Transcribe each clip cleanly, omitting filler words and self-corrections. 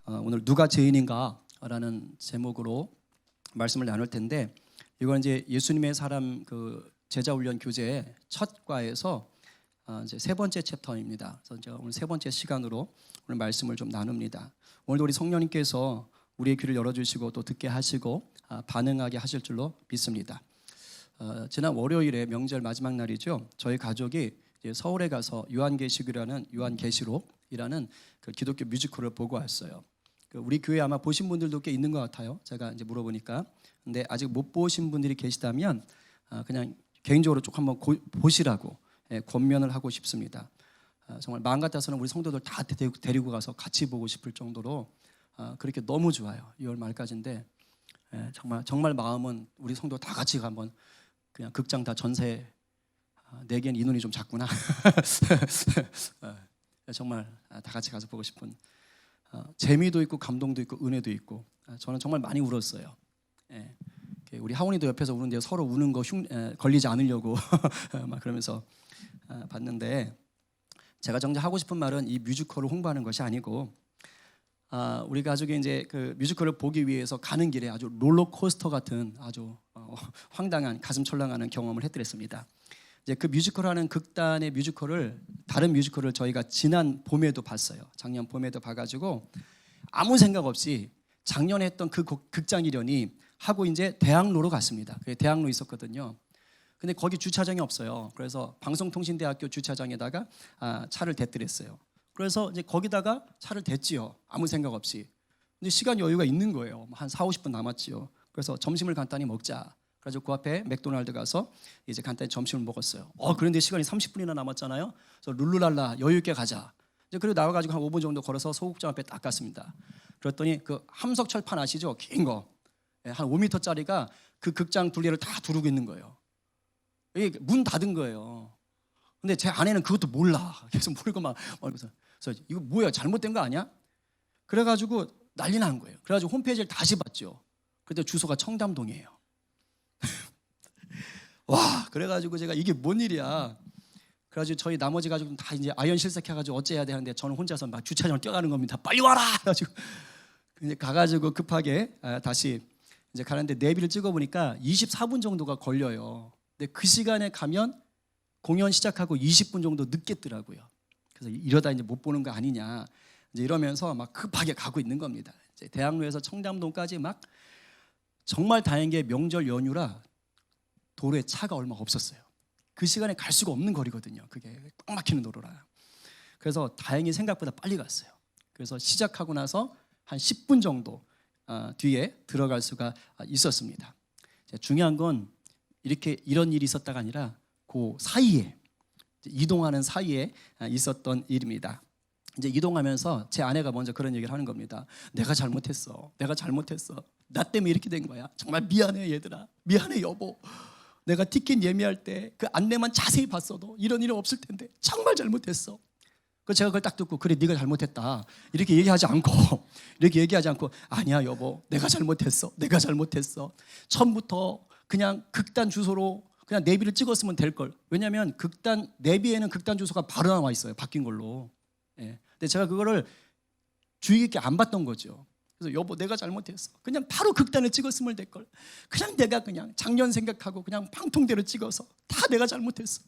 오늘 누가 죄인인가라는 제목으로 말씀을 나눌 텐데, 이건 이제 예수님의 사람 그 제자 훈련 교재의 첫 과에서 이제 세 번째 챕터입니다. 그래서 제가 오늘 세 번째 시간으로 오늘 말씀을 좀 나눕니다. 오늘도 우리 성령님께서 우리의 귀를 열어주시고 또 듣게 하시고 반응하게 하실 줄로 믿습니다. 지난 월요일에 명절 마지막 날이죠. 저희 가족이 이제 서울에 가서 요한계시록이라는 그 기독교 뮤지컬을 보고 왔어요. 우리 교회 아마 보신 분들도 꽤 있는 것 같아요. 제가 이제 물어보니까. 근데 아직 못 보신 분들이 계시다면 그냥 개인적으로 쭉 한번 보시라고 권면을 하고 싶습니다. 정말 마음 같아서는 우리 성도들 다 데리고 가서 같이 보고 싶을 정도로 그렇게 너무 좋아요. 2월 말까지인데 정말 마음은 우리 성도 다 같이 한번 그냥 극장 다 전세 내겐 이 눈이 좀 작구나. 정말 다 같이 가서 보고 싶은 재미도 있고 감동도 있고 은혜도 있고 저는 정말 많이 울었어요. 우리 하원이도 옆에서 우는데 서로 우는 거 걸리지 않으려고 막 그러면서 봤는데, 제가 정작 하고 싶은 말은 이 뮤지컬을 홍보하는 것이 아니고 우리 가족이 이제 그 뮤지컬을 보기 위해서 가는 길에 아주 롤러코스터 같은 아주 황당한 가슴 철렁하는 경험을 해드렸습니다. 이제 그 뮤지컬하는 극단의 뮤지컬을 다른 뮤지컬을 저희가 지난 봄에도 봤어요. 작년 봄에도 봐가지고 아무 생각 없이 작년에 했던 그 극장 일연이 하고 이제 대학로로 갔습니다. 대학로 있었거든요. 근데 거기 주차장이 없어요. 그래서 방송통신대학교 주차장에다가 차를 댔더랬어요. 그래서 이제 거기다가 차를 댔지요. 아무 생각 없이. 근데 시간 여유가 있는 거예요. 한 40-50분 남았지요. 그래서 점심을 간단히 먹자. 그래서 그 앞에 맥도날드 가서 이제 간단히 점심을 먹었어요. 그런데 시간이 30분이나 남았잖아요. 그래서 룰루랄라 여유 있게 가자. 이제 그리고 나와가지고 한 5분 정도 걸어서 소극장 앞에 딱 갔습니다. 그랬더니 그 함석철판 아시죠? 긴 거. 한 5m짜리가 그 극장 둘레를 다 두르고 있는 거예요. 이게 문 닫은 거예요. 근데 제 아내는 그것도 몰라. 계속 모르고 막 그래서 이거 뭐야? 잘못된 거 아니야? 그래가지고 난리 난 거예요. 그래가지고 홈페이지를 다시 봤죠. 그때 주소가 청담동이에요. 와, 그래가지고 제가 이게 뭔 일이야. 그래가지고 저희 나머지 가족은 다 이제 아연 실색해가지고 어째야 되는데 저는 혼자서 막 주차장을 뛰어가는 겁니다. 빨리 와라! 그래가지고 이제 가가지고 급하게 다시 이제 가는데 내비를 찍어보니까 24분 정도가 걸려요. 근데 그 시간에 가면 공연 시작하고 20분 정도 늦겠더라고요. 그래서 이러다 이제 못 보는 거 아니냐 이제 이러면서 막 급하게 가고 있는 겁니다. 이제 대학로에서 청담동까지 막 정말 다행인 게 명절 연휴라 도로에 차가 얼마 없었어요. 그 시간에 갈 수가 없는 거리거든요. 그게 꽉 막히는 도로라. 그래서 다행히 생각보다 빨리 갔어요. 그래서 시작하고 나서 한 10분 정도 뒤에 들어갈 수가 있었습니다. 중요한 건 이런 일이 있었다가 아니라 그 사이에 이동하는 사이에 있었던 일입니다. 이제 이동하면서 제 아내가 먼저 그런 얘기를 하는 겁니다. 내가 잘못했어. 나 때문에 이렇게 된 거야. 정말 미안해 얘들아. 미안해 여보. 내가 티켓 예매할 때 그 안내만 자세히 봤어도 이런 일은 없을 텐데 정말 잘못했어. 그 제가 그걸 딱 듣고 그래 네가 잘못했다 이렇게 얘기하지 않고 아니야 여보 내가 잘못했어. 처음부터 그냥 극단 주소로 그냥 내비를 찍었으면 될 걸. 왜냐하면 내비에는 극단 주소가 바로 나와 있어요. 바뀐 걸로. 근데 제가 그거를 주의 깊게 안 봤던 거죠. 그래서 여보 내가 잘못했어. 그냥 바로 극단을 찍었으면 될 걸. 그냥 내가 그냥 작년 생각하고 그냥 방통대로 찍어서 다 내가 잘못했어.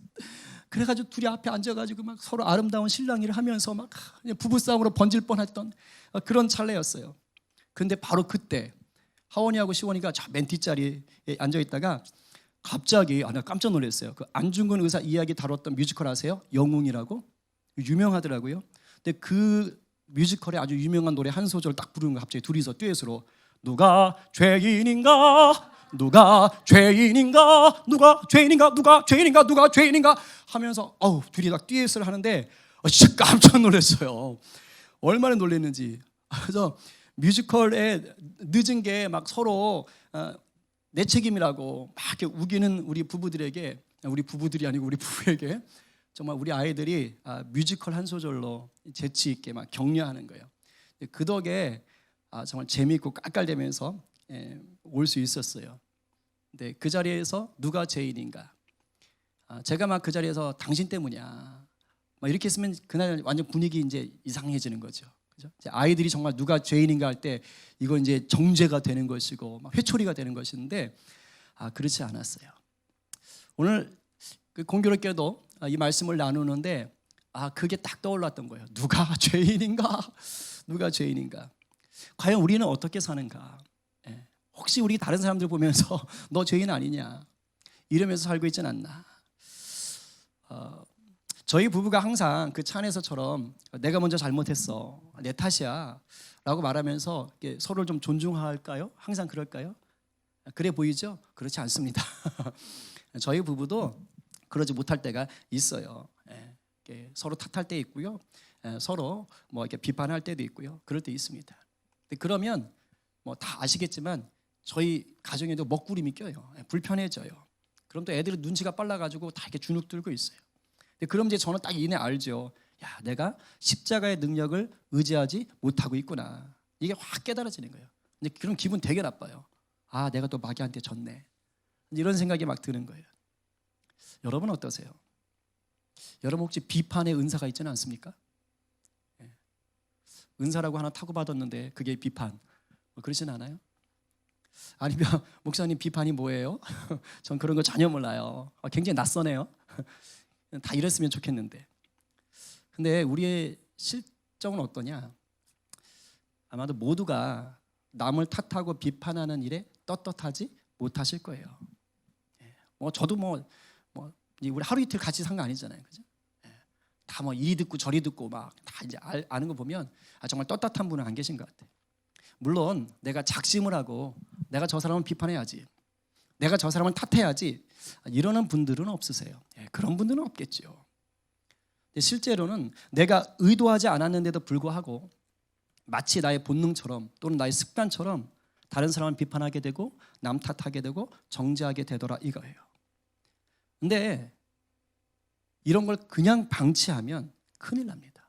그래가지고 둘이 앞에 앉아가지고 막 서로 아름다운 신랑일을 하면서 막 부부싸움으로 번질 뻔했던 그런 찰나였어요. 근데 바로 그때 하원이하고 시원이가 저 맨 뒷자리에 앉아있다가 갑자기 내가 깜짝 놀랐어요. 그 안중근 의사 이야기 다뤘던 뮤지컬 아세요? 영웅이라고? 유명하더라고요. 근데 그 뮤지컬에 아주 유명한 노래 한 소절 딱 부르는 거 갑자기 둘이서 듀엣으로 누가 죄인인가 하면서 둘이 딱 듀엣을 하는데 진짜 깜짝 놀랐어요. 얼마나 놀랐는지. 그래서 뮤지컬에 늦은 게 막 서로 내 책임이라고 막 이렇게 우기는 우리 부부들이 아니고 우리 부부에게 정말 우리 아이들이 뮤지컬 한 소절로 재치 있게 막 격려하는 거예요. 그 덕에 정말 재미있고 깔깔대면서 올 수 있었어요. 근데 그 자리에서 누가 죄인인가? 제가 막 그 자리에서 당신 때문이야 막 이렇게 했으면 그날 완전 분위기 이제 이상해지는 거죠. 그죠? 이제 아이들이 정말 누가 죄인인가 할 때 이건 이제 정죄가 되는 것이고 막 회초리가 되는 것인데 그렇지 않았어요. 오늘 공교롭게도 이 말씀을 나누는데 그게 딱 떠올랐던 거예요. 누가 죄인인가? 누가 죄인인가? 과연 우리는 어떻게 사는가? 혹시 우리 다른 사람들 보면서 너 죄인 아니냐? 이러면서 살고 있진 않나? 저희 부부가 항상 그 차 안에서처럼 내가 먼저 잘못했어, 내 탓이야 라고 말하면서 서로를 좀 존중할까요? 항상 그럴까요? 그래 보이죠? 그렇지 않습니다. 저희 부부도 그러지 못할 때가 있어요. 서로 탓할 때 있고요, 서로 뭐 이렇게 비판할 때도 있고요, 그럴 때 있습니다. 그러면 뭐 다 아시겠지만 저희 가정에도 먹구름이 껴요. 불편해져요. 그럼 또 애들은 눈치가 빨라가지고 다 이렇게 주눅 들고 있어요. 그럼 이제 저는 딱 이내 알죠. 야, 내가 십자가의 능력을 의지하지 못하고 있구나. 이게 확 깨달아지는 거예요. 근데 그럼 기분 되게 나빠요. 내가 또 마귀한테 졌네. 이런 생각이 막 드는 거예요. 여러분 어떠세요? 여러분 혹시 비판의 은사가 있지는 않습니까? 은사라고 하나 타고 받았는데 그게 비판. 그러진 않아요? 아니면 목사님 비판이 뭐예요? 전 그런 거 전혀 몰라요. 굉장히 낯서네요. 다 이랬으면 좋겠는데. 근데 우리의 실정은 어떠냐? 아마도 모두가 남을 탓하고 비판하는 일에 떳떳하지 못하실 거예요. 저도 우리 하루 이틀 같이 산 거 아니잖아요, 그죠? 다 이리 듣고 저리 듣고 막 다 이제 아는 거 보면 정말 떳떳한 분은 안 계신 것 같아요. 물론 내가 작심을 하고 내가 저 사람을 비판해야지, 내가 저 사람을 탓해야지 이러는 분들은 없으세요. 그런 분들은 없겠죠. 실제로는 내가 의도하지 않았는데도 불구하고 마치 나의 본능처럼 또는 나의 습관처럼 다른 사람을 비판하게 되고 남 탓하게 되고 정죄하게 되더라 이거예요. 근데 이런 걸 그냥 방치하면 큰일 납니다.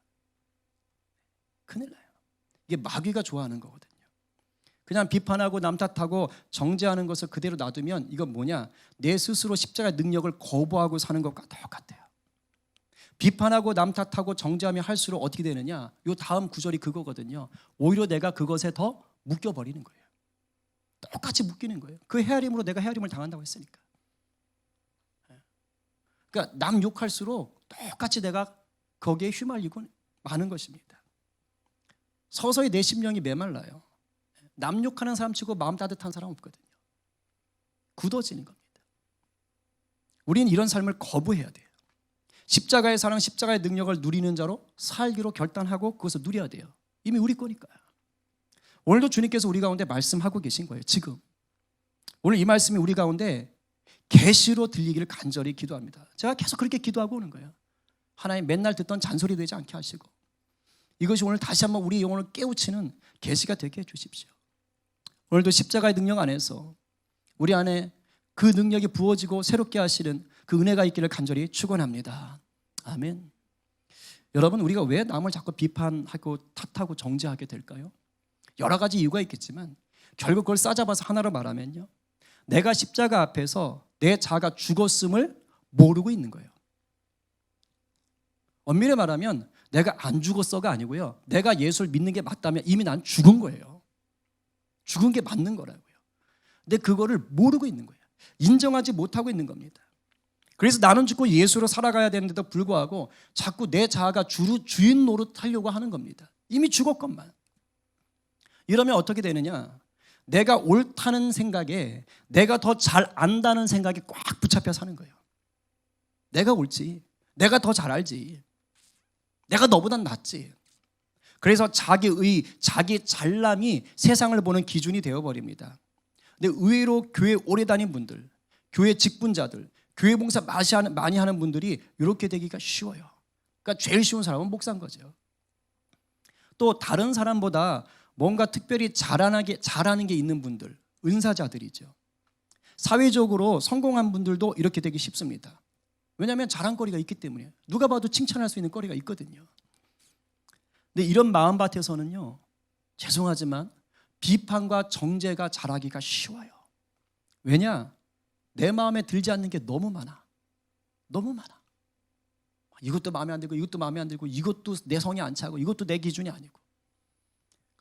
큰일 나요. 이게 마귀가 좋아하는 거거든요. 그냥 비판하고 남 탓하고 정죄하는 것을 그대로 놔두면 이건 뭐냐? 내 스스로 십자가의 능력을 거부하고 사는 것과 똑같아요. 비판하고 남 탓하고 정죄하며 할수록 어떻게 되느냐? 요 다음 구절이 그거거든요. 오히려 내가 그것에 더 묶여버리는 거예요. 똑같이 묶이는 거예요. 그 헤아림으로 내가 헤아림을 당한다고 했으니까. 그러니까 남 욕할수록 똑같이 내가 거기에 휘말리고 마는 것입니다. 서서히 내 심령이 메말라요. 남 욕하는 사람 치고 마음 따뜻한 사람 없거든요. 굳어지는 겁니다. 우리는 이런 삶을 거부해야 돼요. 십자가의 사랑, 십자가의 능력을 누리는 자로 살기로 결단하고 그것을 누려야 돼요. 이미 우리 거니까요. 오늘도 주님께서 우리 가운데 말씀하고 계신 거예요. 지금 오늘 이 말씀이 우리 가운데 계시로 들리기를 간절히 기도합니다. 제가 계속 그렇게 기도하고 오는 거예요. 하나님 맨날 듣던 잔소리 되지 않게 하시고 이것이 오늘 다시 한번 우리 영혼을 깨우치는 계시가 되게 해주십시오. 오늘도 십자가의 능력 안에서 우리 안에 그 능력이 부어지고 새롭게 하시는 그 은혜가 있기를 간절히 축원합니다. 아멘. 여러분, 우리가 왜 남을 자꾸 비판하고 탓하고 정죄하게 될까요? 여러 가지 이유가 있겠지만 결국 그걸 싸잡아서 하나로 말하면요, 내가 십자가 앞에서 내 자아가 죽었음을 모르고 있는 거예요. 엄밀히 말하면 내가 안 죽었어가 아니고요, 내가 예수를 믿는 게 맞다면 이미 난 죽은 거예요. 죽은 게 맞는 거라고요. 근데 그거를 모르고 있는 거예요. 인정하지 못하고 있는 겁니다. 그래서 나는 죽고 예수로 살아가야 되는데도 불구하고 자꾸 내 자아가 주인 노릇하려고 하는 겁니다. 이미 죽었건만. 이러면 어떻게 되느냐, 내가 옳다는 생각에 내가 더 잘 안다는 생각이 꽉 붙잡혀 사는 거예요. 내가 옳지, 내가 더 잘 알지, 내가 너보단 낫지. 그래서 자기의 자기 잘남이 세상을 보는 기준이 되어버립니다. 근데 의외로 교회 오래 다닌 분들, 교회 직분자들, 교회 봉사 많이 하는 분들이 이렇게 되기가 쉬워요. 그러니까 제일 쉬운 사람은 목사인 거죠. 또 다른 사람보다 뭔가 특별히 잘하는 게 있는 분들, 은사자들이죠. 사회적으로 성공한 분들도 이렇게 되기 쉽습니다. 왜냐하면 자랑거리가 있기 때문에 누가 봐도 칭찬할 수 있는 거리가 있거든요. 근데 이런 마음밭에서는요, 죄송하지만 비판과 정죄가 자라기가 쉬워요. 왜냐? 내 마음에 들지 않는 게 너무 많아. 너무 많아. 이것도 마음에 안 들고 이것도 마음에 안 들고 이것도 내 성에 안 차고 이것도 내 기준이 아니고.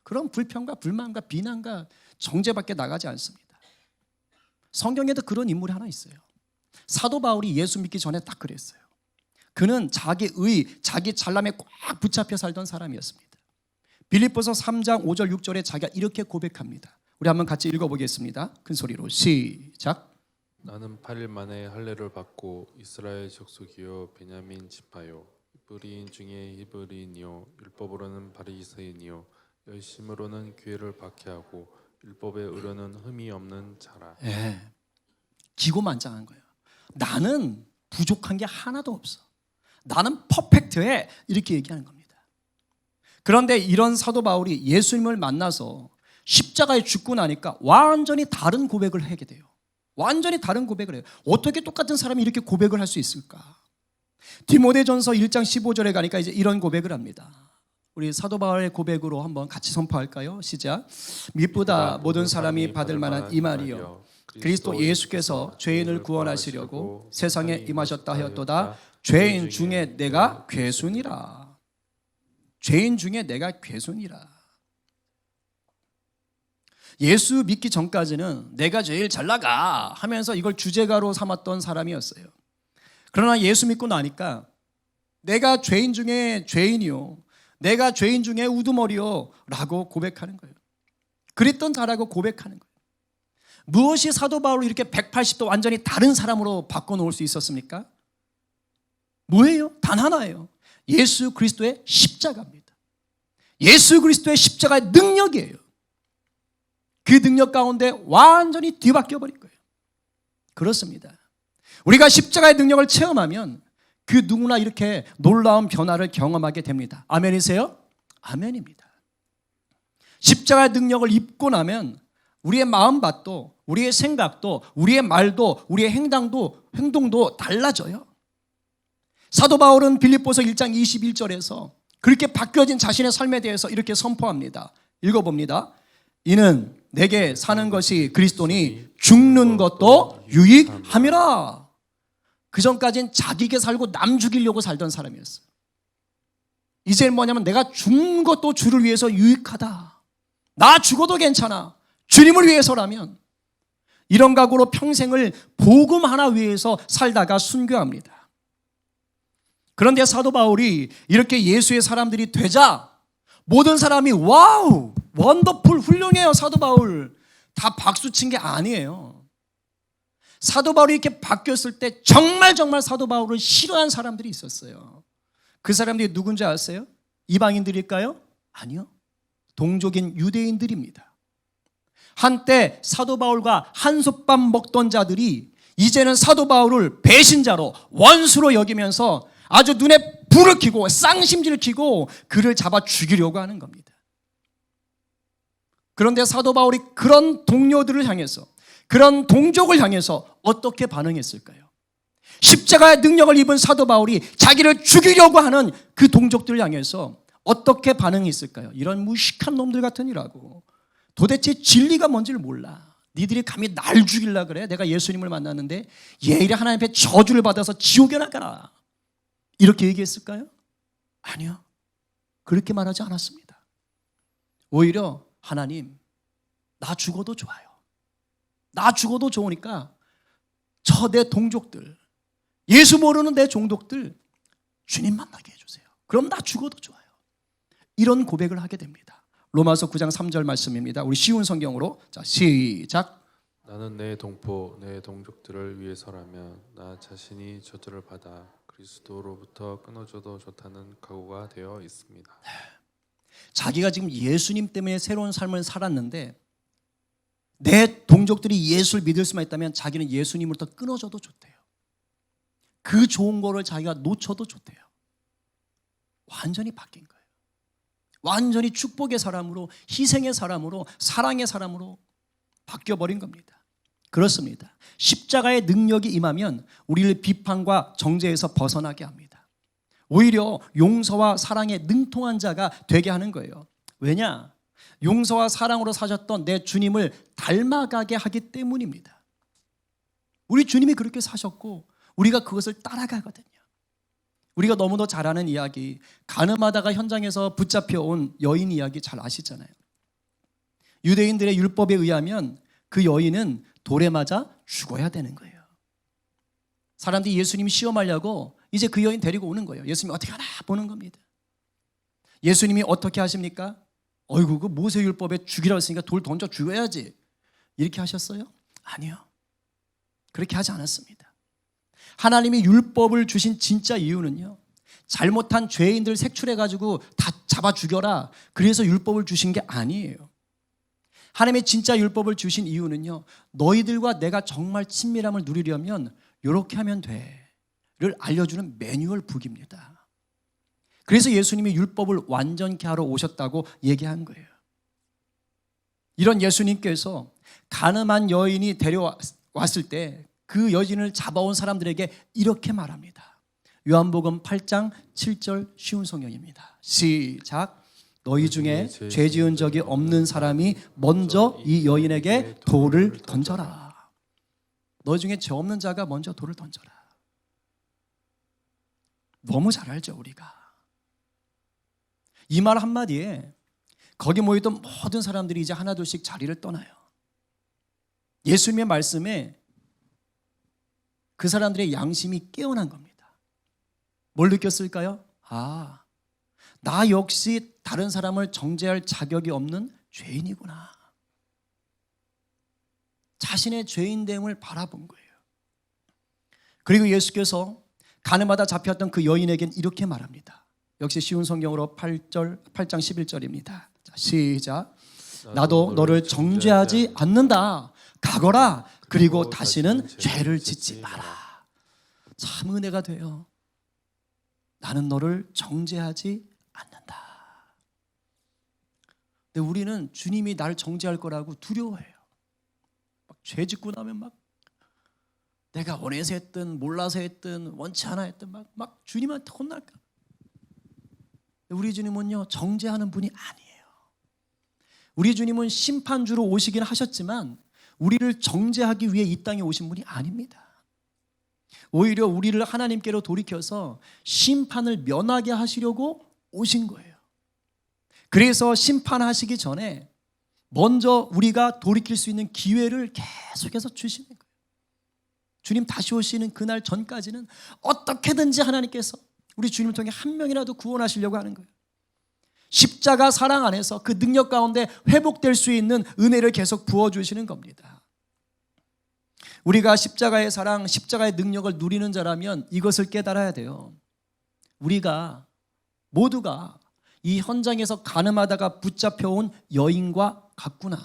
그런 불평과 불만과 비난과 정죄밖에 나가지 않습니다. 성경에도 그런 인물이 하나 있어요. 사도 바울이 예수 믿기 전에 딱 그랬어요. 그는 자기 잘남에 꽉 붙잡혀 살던 사람이었습니다. 빌립보서 3장 5절 6절에 자기가 이렇게 고백합니다. 우리 한번 같이 읽어보겠습니다. 큰 소리로 시작. 나는 8일 만에 할례를 받고 이스라엘 족속이요 베냐민 지파요 히브리인 중에 히브리인이요 율법으로는 바리새인이요 열심으로는 교회를 박해하고 율법에 의뢰는 흠이 없는 자라. 예, 기고만장한 거예요. 나는 부족한 게 하나도 없어. 나는 퍼펙트해. 이렇게 얘기하는 겁니다. 그런데 이런 사도 바울이 예수님을 만나서 십자가에 죽고 나니까 완전히 다른 고백을 하게 돼요. 완전히 다른 고백을 해요. 어떻게 똑같은 사람이 이렇게 고백을 할 수 있을까? 디모데전서 1장 15절에 가니까 이제 이런 고백을 합니다. 우리 사도 바울의 고백으로 한번 같이 선포할까요? 시작. 믿보다 모든 사람이 받을 만한 이 말이요 그리스도 예수께서 죄인을 구원하시려고 세상에 임하셨다 하였도다. 죄인 중에 내가 괴순이라. 죄인 중에 내가 괴순이라. 예수 믿기 전까지는 내가 제일 잘 나가 하면서 이걸 주제가로 삼았던 사람이었어요. 그러나 예수 믿고 나니까 내가 죄인 중에 죄인이요, 내가 죄인 중에 우두머리요 라고 고백하는 거예요. 그랬던 자라고 고백하는 거예요. 무엇이 사도 바울을 이렇게 180도 완전히 다른 사람으로 바꿔놓을 수 있었습니까? 뭐예요? 단 하나예요. 예수 그리스도의 십자가입니다. 예수 그리스도의 십자가의 능력이에요. 그 능력 가운데 완전히 뒤바뀌어 버린 거예요. 그렇습니다. 우리가 십자가의 능력을 체험하면 그 누구나 이렇게 놀라운 변화를 경험하게 됩니다. 아멘이세요? 아멘입니다. 십자가의 능력을 입고 나면 우리의 마음밭도, 우리의 생각도, 우리의 말도, 우리의 행동도 달라져요. 사도 바울은 빌립보서 1장 21절에서 그렇게 바뀌어진 자신의 삶에 대해서 이렇게 선포합니다. 읽어봅니다. 이는 내게 사는 것이 그리스도니 죽는 것도 유익함이라. 그 전까지는 자기에게 살고 남 죽이려고 살던 사람이었어요. 이제는 뭐냐면 내가 죽는 것도 주를 위해서 유익하다. 나 죽어도 괜찮아. 주님을 위해서라면. 이런 각오로 평생을 복음 하나 위해서 살다가 순교합니다. 그런데 사도 바울이 이렇게 예수의 사람들이 되자 모든 사람이 와우, 원더풀, 훌륭해요 사도 바울. 다 박수 친 게 아니에요. 사도 바울이 이렇게 바뀌었을 때 정말 사도 바울을 싫어한 사람들이 있었어요. 그 사람들이 누군지 아세요? 이방인들일까요? 아니요. 동족인 유대인들입니다. 한때 사도 바울과 한솥밥 먹던 자들이 이제는 사도 바울을 배신자로, 원수로 여기면서 아주 눈에 불을 켜고 쌍심지를 켜고 그를 잡아 죽이려고 하는 겁니다. 그런데 사도 바울이 그런 동료들을 향해서, 그런 동족을 향해서 어떻게 반응했을까요? 십자가의 능력을 입은 사도 바울이 자기를 죽이려고 하는 그 동족들을 향해서 어떻게 반응했을까요? 이런 무식한 놈들 같으니라고. 도대체 진리가 뭔지를 몰라. 니들이 감히 날 죽이려고 그래? 내가 예수님을 만났는데 얘들이 하나님 앞에 저주를 받아서 지옥에 나가라. 이렇게 얘기했을까요? 아니요. 그렇게 말하지 않았습니다. 오히려 하나님, 나 죽어도 좋아요. 나 죽어도 좋으니까 저 내 동족들, 예수 모르는 내 종족들 주님 만나게 해주세요. 그럼 나 죽어도 좋아요. 이런 고백을 하게 됩니다. 로마서 9장 3절 말씀입니다. 우리 쉬운 성경으로. 자, 시작. 나는 내 동포, 내 동족들을 위해서라면 나 자신이 저주를 받아 그리스도로부터 끊어져도 좋다는 각오가 되어 있습니다. 자기가 지금 예수님 때문에 새로운 삶을 살았는데 내 동족들이 예수를 믿을 수만 있다면 자기는 예수님으로부터 끊어져도 좋대요. 그 좋은 거를 자기가 놓쳐도 좋대요. 완전히 바뀐 거예요. 완전히 축복의 사람으로, 희생의 사람으로, 사랑의 사람으로 바뀌어버린 겁니다. 그렇습니다. 십자가의 능력이 임하면 우리를 비판과 정죄에서 벗어나게 합니다. 오히려 용서와 사랑에 능통한 자가 되게 하는 거예요. 왜냐? 용서와 사랑으로 사셨던 내 주님을 닮아가게 하기 때문입니다. 우리 주님이 그렇게 사셨고 우리가 그것을 따라가거든요. 우리가 너무도 잘 아는 이야기, 가늠하다가 현장에서 붙잡혀온 여인 이야기 잘 아시잖아요. 유대인들의 율법에 의하면 그 여인은 돌에 맞아 죽어야 되는 거예요. 사람들이 예수님 시험하려고 이제 그 여인 데리고 오는 거예요. 예수님이 어떻게 하나 보는 겁니다. 예수님이 어떻게 하십니까? 어이구, 그 모세율법에 죽이라고 했으니까 돌 던져 죽여야지, 이렇게 하셨어요? 아니요, 그렇게 하지 않았습니다. 하나님이 율법을 주신 진짜 이유는요, 잘못한 죄인들 색출해가지고 다 잡아 죽여라, 그래서 율법을 주신 게 아니에요. 하나님의 진짜 율법을 주신 이유는요, 너희들과 내가 정말 친밀함을 누리려면 이렇게 하면 돼를 알려주는 매뉴얼 북입니다. 그래서 예수님이 율법을 완전케 하러 오셨다고 얘기한 거예요. 이런 예수님께서 가늠한 여인이 데려왔을 때 그 여인을 잡아온 사람들에게 이렇게 말합니다. 요한복음 8장 7절 쉬운 성경입니다. 시작. 너희 중에 죄 지은 적이 없는 사람이 먼저 이 여인에게 돌을 던져라. 너희 중에 죄 없는 자가 먼저 돌을 던져라. 너무 잘 알죠, 우리가. 이 말 한마디에 거기 모였던 모든 사람들이 이제 하나둘씩 자리를 떠나요. 예수님의 말씀에 그 사람들의 양심이 깨어난 겁니다. 뭘 느꼈을까요? 아, 나 역시 다른 사람을 정죄할 자격이 없는 죄인이구나. 자신의 죄인됨을 바라본 거예요. 그리고 예수께서 가늠하다 잡혔던 그 여인에겐 이렇게 말합니다. 역시 쉬운 성경으로 8장 11절입니다. 자, 시작. 나도 너를 정죄하지 않는다. 가거라. 그리고 다시는 죄를 짓지 마라. 참 은혜가 돼요. 나는 너를 정죄하지 않는다. 근데 우리는 주님이 나를 정죄할 거라고 두려워해요. 막 죄 짓고 나면 막 내가 원해서 했든 몰라서 했든 원치 않아 했든 막 주님한테 혼날까. 우리 주님은요, 정죄하는 분이 아니에요. 우리 주님은 심판주로 오시긴 하셨지만 우리를 정죄하기 위해 이 땅에 오신 분이 아닙니다. 오히려 우리를 하나님께로 돌이켜서 심판을 면하게 하시려고 오신 거예요. 그래서 심판하시기 전에 먼저 우리가 돌이킬 수 있는 기회를 계속해서 주시는 거예요. 주님 다시 오시는 그날 전까지는 어떻게든지 하나님께서 우리 주님을 통해 한 명이라도 구원하시려고 하는 거예요. 십자가 사랑 안에서 그 능력 가운데 회복될 수 있는 은혜를 계속 부어주시는 겁니다. 우리가 십자가의 사랑, 십자가의 능력을 누리는 자라면 이것을 깨달아야 돼요. 우리가 모두가 이 현장에서 가늠하다가 붙잡혀온 여인과 같구나.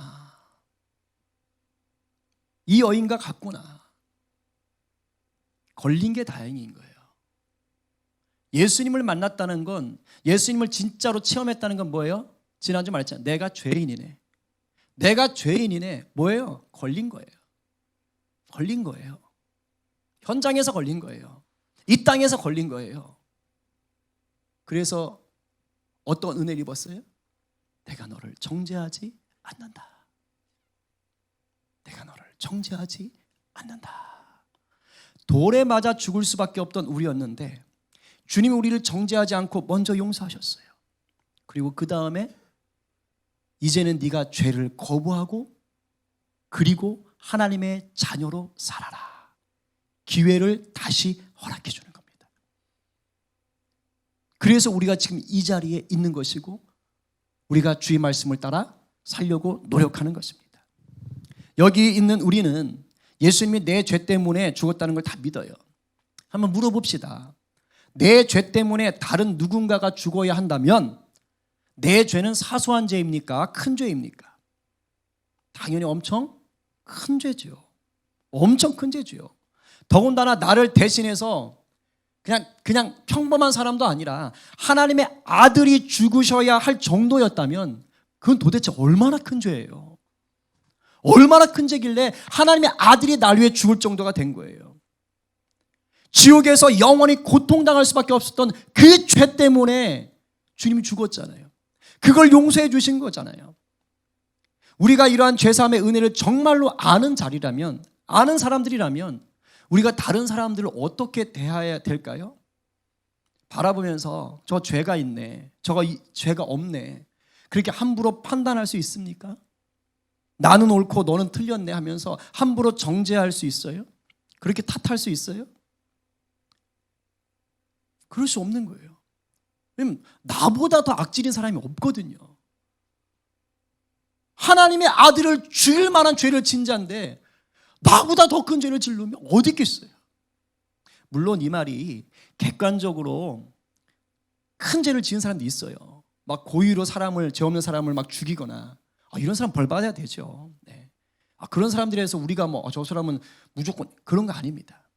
이 여인과 같구나. 걸린 게 다행인 거예요. 예수님을 만났다는 건, 예수님을 진짜로 체험했다는 건 뭐예요? 지난주 말했잖아요. 내가 죄인이네. 내가 죄인이네. 뭐예요? 걸린 거예요. 걸린 거예요. 현장에서 걸린 거예요. 이 땅에서 걸린 거예요. 그래서 어떤 은혜를 입었어요? 내가 너를 정죄하지 않는다. 내가 너를 정죄하지 않는다. 돌에 맞아 죽을 수밖에 없던 우리였는데 주님이 우리를 정죄하지 않고 먼저 용서하셨어요. 그리고 그 다음에 이제는 네가 죄를 거부하고 그리고 하나님의 자녀로 살아라. 기회를 다시 허락해 주는 겁니다. 그래서 우리가 지금 이 자리에 있는 것이고 우리가 주의 말씀을 따라 살려고 노력하는 것입니다. 여기 있는 우리는 예수님이 내 죄 때문에 죽었다는 걸 다 믿어요. 한번 물어봅시다. 내 죄 때문에 다른 누군가가 죽어야 한다면 내 죄는 사소한 죄입니까? 큰 죄입니까? 당연히 엄청 큰 죄죠. 엄청 큰 죄죠. 더군다나 나를 대신해서 그냥 평범한 사람도 아니라 하나님의 아들이 죽으셔야 할 정도였다면 그건 도대체 얼마나 큰 죄예요. 얼마나 큰 죄길래 하나님의 아들이 날 위해 죽을 정도가 된 거예요. 지옥에서 영원히 고통당할 수밖에 없었던 그 죄 때문에 주님이 죽었잖아요. 그걸 용서해 주신 거잖아요. 우리가 이러한 죄사함의 은혜를 정말로 아는 자리라면, 아는 사람들이라면 우리가 다른 사람들을 어떻게 대해야 될까요? 바라보면서 저 죄가 있네, 저거 죄가 없네, 그렇게 함부로 판단할 수 있습니까? 나는 옳고 너는 틀렸네 하면서 함부로 정죄할 수 있어요? 그렇게 탓할 수 있어요? 그럴 수 없는 거예요. 왜냐면 나보다 더 악질인 사람이 없거든요. 하나님의 아들을 죽일 만한 죄를 진 자인데 나보다 더 큰 죄를 지르면 어디 있겠어요? 물론 이 말이 객관적으로 큰 죄를 지은 사람도 있어요. 막 고의로 죄 없는 사람을 막 죽이거나 이런 사람 벌 받아야 되죠. 네. 그런 사람들에 대해서 우리가 저 사람은 무조건 그런 거 아닙니다.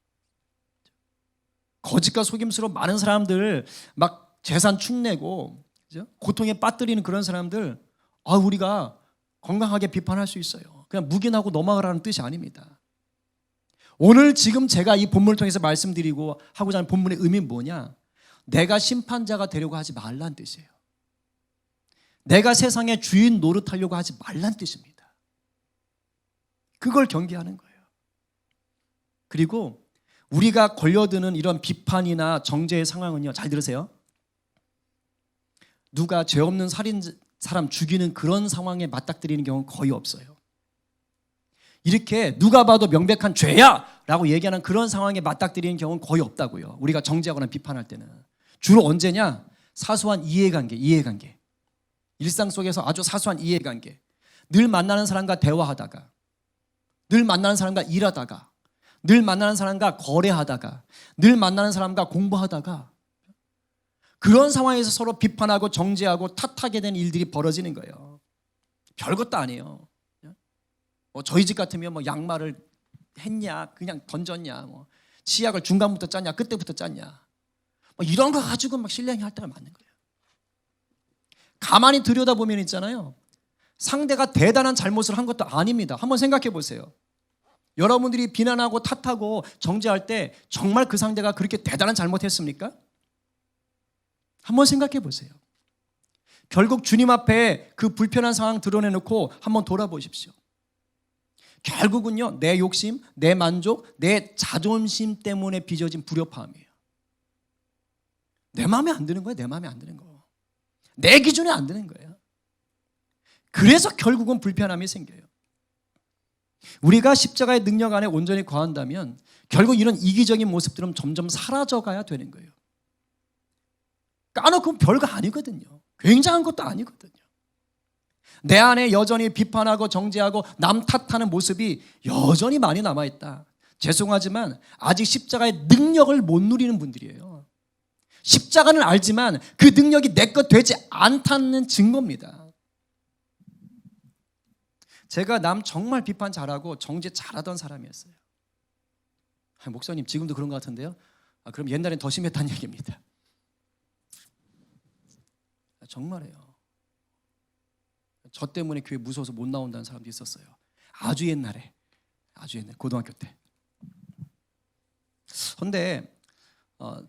거짓과 속임수로 많은 사람들 막 재산 축내고 그죠? 고통에 빠뜨리는 그런 사람들 우리가 건강하게 비판할 수 있어요. 그냥 묵인하고 넘어가라는 뜻이 아닙니다. 오늘 지금 제가 이 본문을 통해서 말씀드리고 하고자 하는 본문의 의미는 뭐냐? 내가 심판자가 되려고 하지 말란 뜻이에요. 내가 세상의 주인 노릇하려고 하지 말란 뜻입니다. 그걸 경계하는 거예요. 그리고 우리가 걸려드는 이런 비판이나 정죄의 상황은요, 잘 들으세요. 누가 죄 없는 사람 죽이는 그런 상황에 맞닥뜨리는 경우는 거의 없어요. 이렇게 누가 봐도 명백한 죄야 라고 얘기하는 그런 상황에 맞닥뜨리는 경우는 거의 없다고요. 우리가 정죄하거나 비판할 때는. 주로 언제냐? 사소한 이해관계. 일상 속에서 아주 사소한 이해관계. 늘 만나는 사람과 대화하다가, 늘 만나는 사람과 일하다가, 늘 만나는 사람과 거래하다가, 늘 만나는 사람과 공부하다가 그런 상황에서 서로 비판하고 정죄하고 탓하게 된 일들이 벌어지는 거예요. 별것도 아니에요. 저희 집 같으면 양말을 했냐, 그냥 던졌냐, 치약을 중간부터 짰냐, 끝때부터 짰냐, 이런 거 가지고 막 실랭이 할 때가 많은 거예요. 가만히 들여다보면 있잖아요. 상대가 대단한 잘못을 한 것도 아닙니다. 한번 생각해 보세요. 여러분들이 비난하고 탓하고 정죄할 때 정말 그 상대가 그렇게 대단한 잘못했습니까? 한번 생각해 보세요. 결국 주님 앞에 그 불편한 상황 드러내놓고 한번 돌아보십시오. 결국은요, 내 욕심, 내 만족, 내 자존심 때문에 빚어진 불협화음이에요. 내 마음에 안 드는 거예요. 내 마음에 안 드는 거. 내 기준에 안 드는 거예요. 그래서 결국은 불편함이 생겨요. 우리가 십자가의 능력 안에 온전히 거한다면 결국 이런 이기적인 모습들은 점점 사라져가야 되는 거예요. 까놓고 별거 아니거든요. 굉장한 것도 아니거든요. 내 안에 여전히 비판하고 정죄하고 남 탓하는 모습이 여전히 많이 남아있다. 죄송하지만 아직 십자가의 능력을 못 누리는 분들이에요. 십자가는 알지만 그 능력이 내 것 되지 않다는 증거입니다. 제가 남 정말 비판 잘하고 정죄 잘하던 사람이었어요. 목사님 지금도 그런 것 같은데요? 그럼 옛날엔 더 심했다는 얘기입니다. 정말이에요. 저 때문에 교회 무서워서 못 나온다는 사람도 있었어요. 아주 옛날에 고등학교 때. 그런데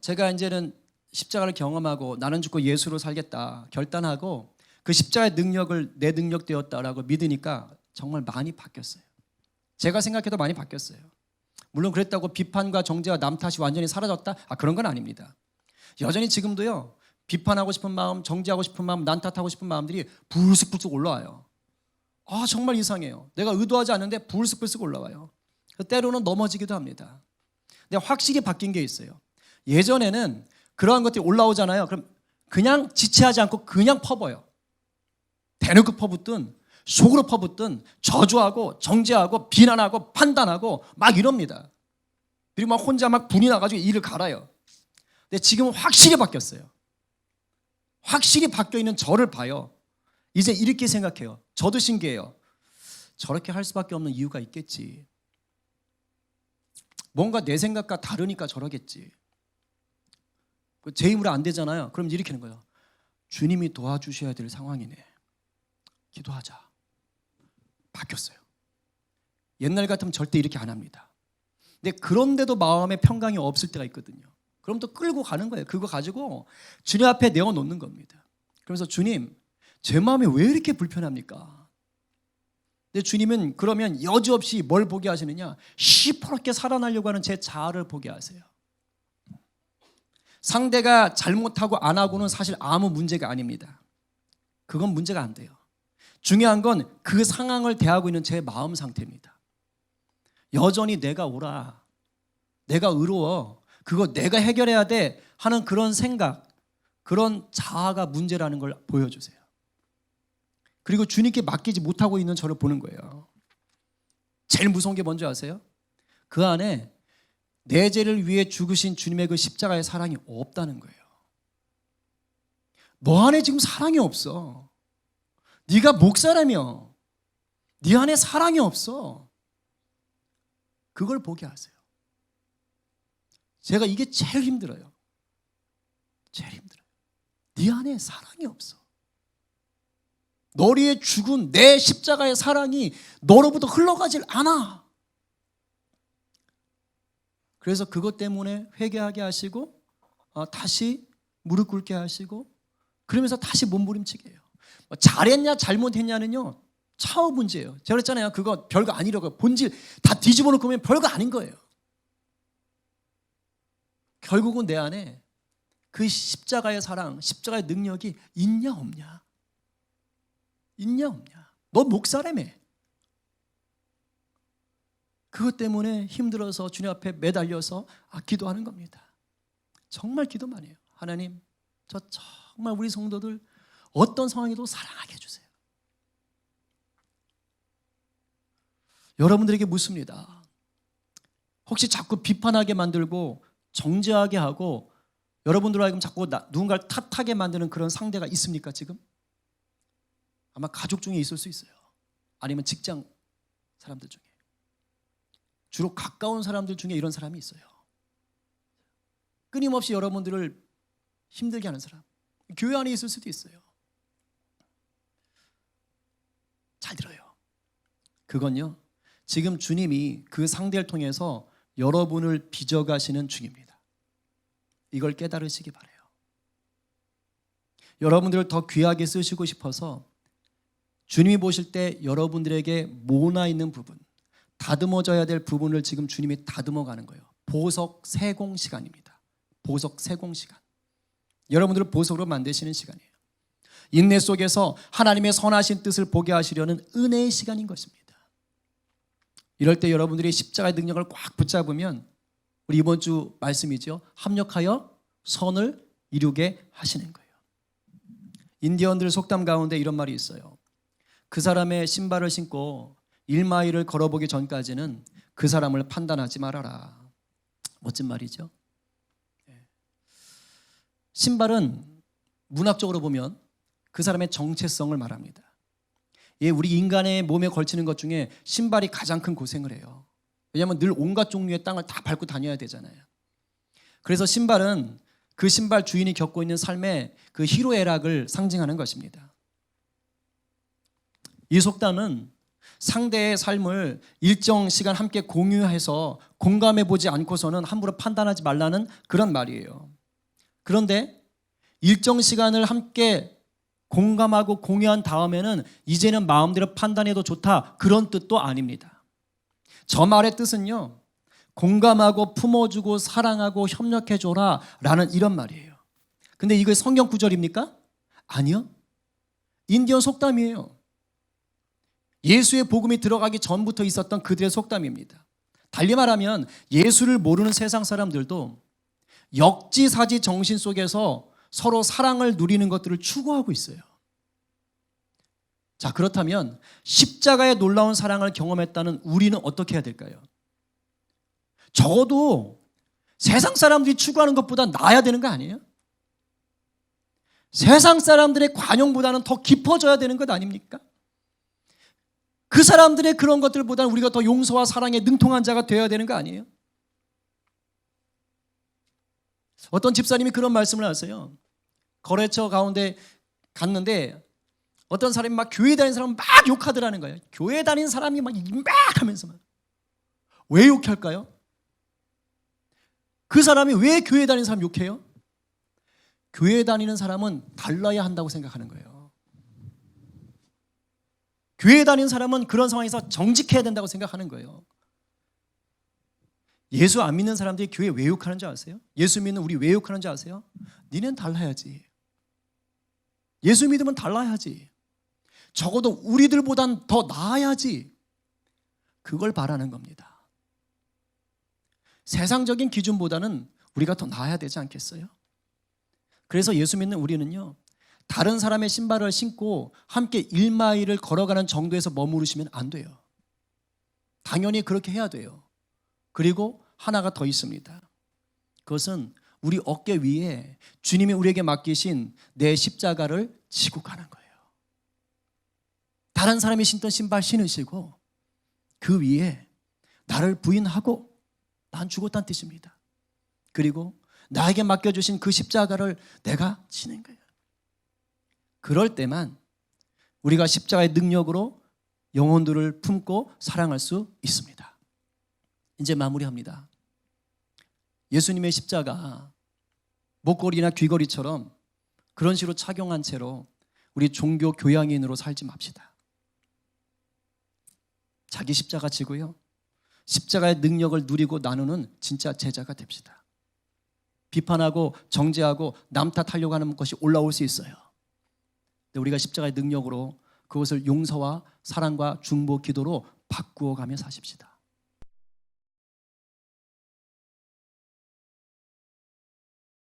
제가 이제는 십자가를 경험하고 나는 죽고 예수로 살겠다 결단하고 그 십자가의 능력을 내 능력 되었다라고 믿으니까 정말 많이 바뀌었어요. 제가 생각해도 많이 바뀌었어요. 물론 그랬다고 비판과 정죄와 남 탓이 완전히 사라졌다? 그런 건 아닙니다. 여전히 지금도요, 비판하고 싶은 마음, 정죄하고 싶은 마음, 난 탓하고 싶은 마음들이 불쑥불쑥 올라와요. 정말 이상해요. 내가 의도하지 않는데 불쑥불쑥 올라와요. 때로는 넘어지기도 합니다. 근데 확실히 바뀐 게 있어요. 예전에는 그러한 것들이 올라오잖아요. 그럼 그냥 지체하지 않고 그냥 퍼버요. 대놓고 퍼붓든 속으로 퍼붓든 저주하고 정죄하고 비난하고 판단하고 막 이럽니다. 그리고 막 혼자 막 분이 나가지고 이를 갈아요. 근데 지금은 확실히 바뀌었어요. 확실히 바뀌어 있는 저를 봐요. 이제 이렇게 생각해요. 저도 신기해요. 저렇게 할 수밖에 없는 이유가 있겠지. 뭔가 내 생각과 다르니까 저러겠지. 제 힘으로 안 되잖아요. 그럼 이렇게 하는 거예요. 주님이 도와주셔야 될 상황이네. 기도하자. 바뀌었어요. 옛날 같으면 절대 이렇게 안 합니다. 근데 그런데도 마음에 평강이 없을 때가 있거든요. 그럼 또 끌고 가는 거예요. 그거 가지고 주님 앞에 내어놓는 겁니다. 그래서 주님, 제 마음이 왜 이렇게 불편합니까? 근데 주님은 그러면 여지없이 뭘 보게 하시느냐? 시퍼렇게 살아나려고 하는 제 자아를 보게 하세요. 상대가 잘못하고 안 하고는 사실 아무 문제가 아닙니다. 그건 문제가 안 돼요. 중요한 건 그 상황을 대하고 있는 제 마음 상태입니다. 여전히 내가 옳아, 내가 의로워, 그거 내가 해결해야 돼 하는 그런 생각, 그런 자아가 문제라는 걸 보여주세요. 그리고 주님께 맡기지 못하고 있는 저를 보는 거예요. 제일 무서운 게 뭔지 아세요? 그 안에 내 죄를 위해 죽으신 주님의 그 십자가의 사랑이 없다는 거예요. 너 안에 지금 사랑이 없어. 네가 목사라며 네 안에 사랑이 없어. 그걸 보게 하세요. 제가 이게 제일 힘들어요. 제일 힘들어요. 네 안에 사랑이 없어. 너를 위해 죽은 내 십자가의 사랑이 너로부터 흘러가질 않아. 그래서 그것 때문에 회개하게 하시고 다시 무릎 꿇게 하시고 그러면서 다시 몸부림치게 해요. 잘했냐 잘못했냐는요 차후 문제예요. 제가 그랬잖아요. 그거 별거 아니라고. 본질 다 뒤집어 놓고 보면 별거 아닌 거예요. 결국은 내 안에 그 십자가의 사랑, 십자가의 능력이 있냐 없냐. 있냐 없냐. 너 목사라며. 그것 때문에 힘들어서 주님 앞에 매달려서 기도하는 겁니다. 정말 기도만 해요. 하나님, 저 정말 우리 성도들 어떤 상황에도 사랑하게 해주세요. 여러분들에게 묻습니다. 혹시 자꾸 비판하게 만들고 정죄하게 하고 여러분들 하여금 자꾸 누군가를 탓하게 만드는 그런 상대가 있습니까 지금? 아마 가족 중에 있을 수 있어요. 아니면 직장 사람들 중에. 주로 가까운 사람들 중에 이런 사람이 있어요. 끊임없이 여러분들을 힘들게 하는 사람. 교회 안에 있을 수도 있어요. 잘 들어요. 그건요, 지금 주님이 그 상대를 통해서 여러분을 빚어가시는 중입니다. 이걸 깨달으시기 바라요. 여러분들을 더 귀하게 쓰시고 싶어서 주님이 보실 때 여러분들에게 모나 있는 부분, 다듬어져야 될 부분을 지금 주님이 다듬어 가는 거예요. 보석 세공 시간입니다. 보석 세공 시간. 여러분들을 보석으로 만드시는 시간이에요. 인내 속에서 하나님의 선하신 뜻을 보게 하시려는 은혜의 시간인 것입니다. 이럴 때 여러분들이 십자가의 능력을 꽉 붙잡으면 우리 이번 주 말씀이죠. 합력하여 선을 이루게 하시는 거예요. 인디언들 속담 가운데 이런 말이 있어요. 그 사람의 신발을 신고 1마일을 걸어보기 전까지는 그 사람을 판단하지 말아라. 멋진 말이죠. 신발은 문학적으로 보면 그 사람의 정체성을 말합니다. 우리 인간의 몸에 걸치는 것 중에 신발이 가장 큰 고생을 해요. 왜냐하면 늘 온갖 종류의 땅을 다 밟고 다녀야 되잖아요. 그래서 신발은 그 신발 주인이 겪고 있는 삶의 그 희로애락을 상징하는 것입니다. 이 속담은 상대의 삶을 일정 시간 함께 공유해서 공감해보지 않고서는 함부로 판단하지 말라는 그런 말이에요. 그런데 일정 시간을 함께 공감하고 공유한 다음에는 이제는 마음대로 판단해도 좋다, 그런 뜻도 아닙니다. 저 말의 뜻은요, 공감하고 품어주고 사랑하고 협력해줘라 라는 이런 말이에요. 근데 이게 성경 구절입니까? 아니요. 인디언 속담이에요. 예수의 복음이 들어가기 전부터 있었던 그들의 속담입니다. 달리 말하면 예수를 모르는 세상 사람들도 역지사지 정신 속에서 서로 사랑을 누리는 것들을 추구하고 있어요. 자, 그렇다면 십자가의 놀라운 사랑을 경험했다는 우리는 어떻게 해야 될까요? 적어도 세상 사람들이 추구하는 것보다 나아야 되는 거 아니에요? 세상 사람들의 관용보다는 더 깊어져야 되는 것 아닙니까? 그 사람들의 그런 것들보다는 우리가 더 용서와 사랑에 능통한 자가 되어야 되는 거 아니에요? 어떤 집사님이 그런 말씀을 하세요. 거래처 가운데 갔는데 어떤 사람이 막 교회 다니는 사람 막 욕하더라는 거예요. 교회 다니는 사람이 막 하면서 왜 욕할까요? 그 사람이 왜 교회 다니는 사람 욕해요? 교회 다니는 사람은 달라야 한다고 생각하는 거예요. 교회 다니는 사람은 그런 상황에서 정직해야 된다고 생각하는 거예요. 예수 안 믿는 사람들이 교회 왜 욕하는 줄 아세요? 예수 믿는 우리 왜 욕하는 줄 아세요? 니는 달라야지. 예수 믿으면 달라야지. 적어도 우리들보단 더 나아야지. 그걸 바라는 겁니다. 세상적인 기준보다는 우리가 더 나아야 되지 않겠어요? 그래서 예수 믿는 우리는요, 다른 사람의 신발을 신고 함께 1마일을 걸어가는 정도에서 머무르시면 안 돼요. 당연히 그렇게 해야 돼요. 그리고 하나가 더 있습니다. 그것은 우리 어깨 위에 주님이 우리에게 맡기신 내 십자가를 지고 가는 거예요. 다른 사람이 신던 신발 신으시고 그 위에 나를 부인하고 난 죽었다는 뜻입니다. 그리고 나에게 맡겨주신 그 십자가를 내가 지는 거예요. 그럴 때만 우리가 십자가의 능력으로 영혼들을 품고 사랑할 수 있습니다. 이제 마무리합니다. 예수님의 십자가 목걸이나 귀걸이처럼 그런 식으로 착용한 채로 우리 종교 교양인으로 살지 맙시다. 자기 십자가 지고요, 십자가의 능력을 누리고 나누는 진짜 제자가 됩시다. 비판하고 정죄하고 남 탓하려고 하는 것이 올라올 수 있어요. 근데 우리가 십자가의 능력으로 그것을 용서와 사랑과 중보 기도로 바꾸어가며 사십시다.